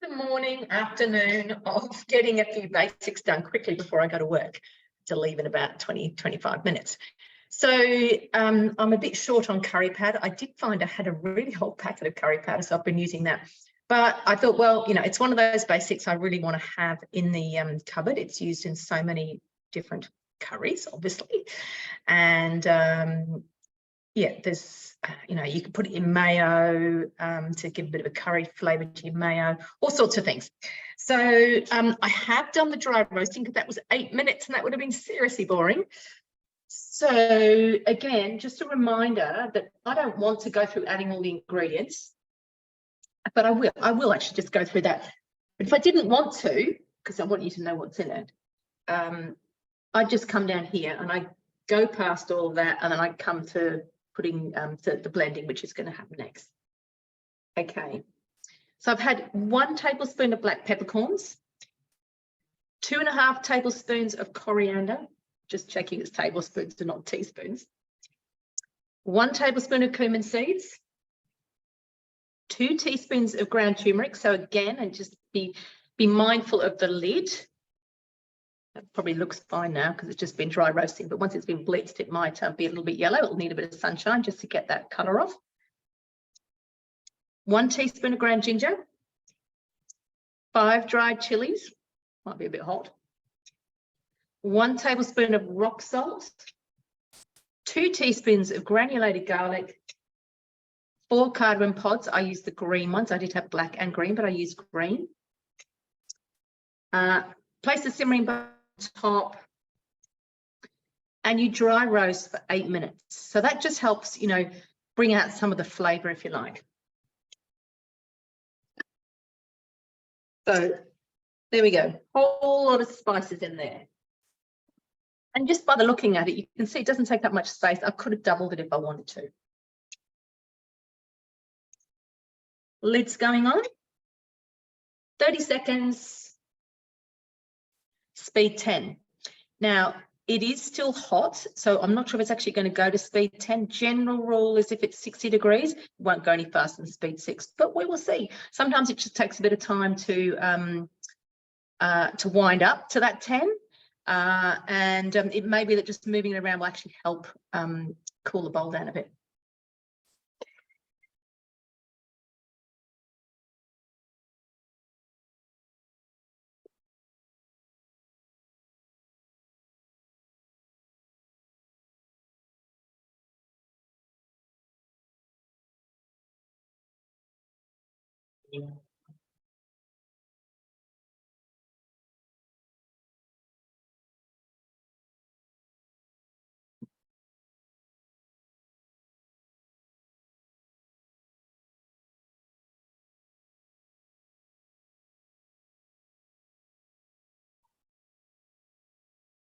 the morning, afternoon of getting a few basics done quickly before I go to work to leave in about 20-25 minutes. So I'm a bit short on curry powder. I did find I had a really whole packet of curry powder, so I've been using that. But I thought, well, you know, it's one of those basics I really want to have in the cupboard. It's used in so many different curries, obviously. And yeah, there's, you know, you can put it in mayo to give a bit of a curry flavour to your mayo, all sorts of things. So I have done the dry roasting because that was 8 minutes and that would have been seriously boring. So again, just a reminder that I don't want to go through adding all the ingredients, but I will actually just go through that. But if I didn't want to, because I want you to know what's in it, I just come down here and I go past all of that, and then I come to putting the blending, which is going to happen next. Okay, so I've had 1 tablespoon of black peppercorns, 2.5 tablespoons of coriander, just checking it's tablespoons and not teaspoons, 1 tablespoon of cumin seeds, 2 teaspoons of ground turmeric. So again, and just be mindful of the lid. That probably looks fine now because it's just been dry roasting, but once it's been blitzed, it might be a little bit yellow. It'll need a bit of sunshine just to get that colour off. 1 teaspoon of ground ginger, 5 dried chilies, might be a bit hot, 1 tablespoon of rock salt, 2 teaspoons of granulated garlic, 4 cardamom pods. I use the green ones. I did have black and green, but I use green. Place the simmering bone on top, and you dry roast for 8 minutes. So that just helps, you know, bring out some of the flavour, if you like. So there we go, whole lot of spices in there. And just by the looking at it, you can see it doesn't take up much space. I could have doubled it if I wanted to. Lid's going on. 30 seconds. Speed 10. Now, it is still hot, so I'm not sure if it's actually going to go to speed 10. General rule is if it's 60 degrees, it won't go any faster than speed 6, but we will see. Sometimes it just takes a bit of time to wind up to that 10. And it may be that just moving it around will actually help cool the bowl down a bit. Yeah.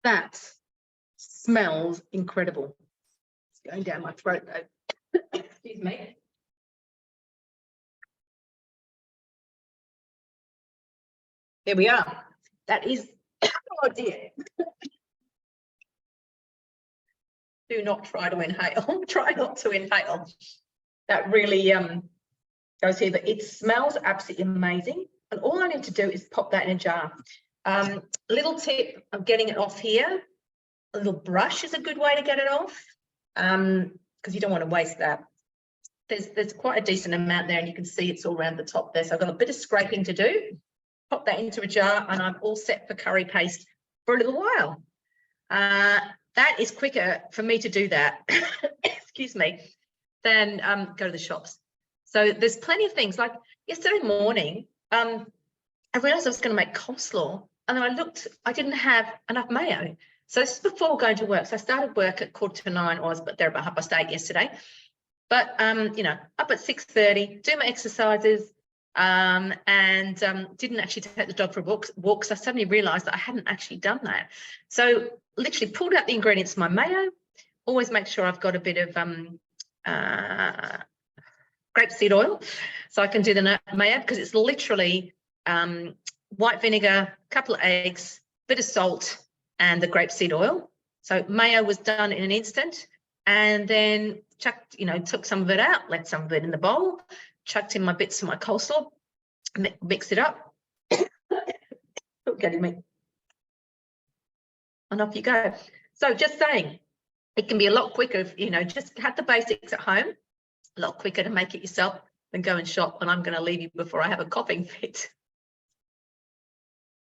That smells incredible. It's going down my throat though. Excuse me. There we are. That is, oh dear. Do not try to inhale. Try not to inhale. That really goes here, but it smells absolutely amazing. And all I need to do is pop that in a jar. Little tip of getting it off here. A little brush is a good way to get it off, because you don't want to waste that. There's quite a decent amount there, and you can see it's all around the top there. So I've got a bit of scraping to do. Pop that into a jar, and I'm all set for curry paste for a little while. That is quicker for me to do that, excuse me, than go to the shops. So there's plenty of things. Like yesterday morning, I realised I was going to make coleslaw, and then I looked, I didn't have enough mayo. So this is before going to work. So I started work at 8:45, or I was there about 8:30 yesterday. But, you know, up at 6:30, do my exercises, and didn't actually take the dog for a walk because I suddenly realised that I hadn't actually done that. So literally pulled out the ingredients of my mayo. Always make sure I've got a bit of grapeseed oil so I can do the mayo, because it's literally white vinegar, a couple of eggs, bit of salt, and the grapeseed oil. So mayo was done in an instant, and then chucked, you know, took some of it out, let some of it in the bowl, chucked in my bits of my coleslaw, mix it up. Oh, getting me. And off you go. So just saying, it can be a lot quicker if, you know, just have the basics at home, a lot quicker to make it yourself than go and shop. And I'm going to leave you before I have a coughing fit.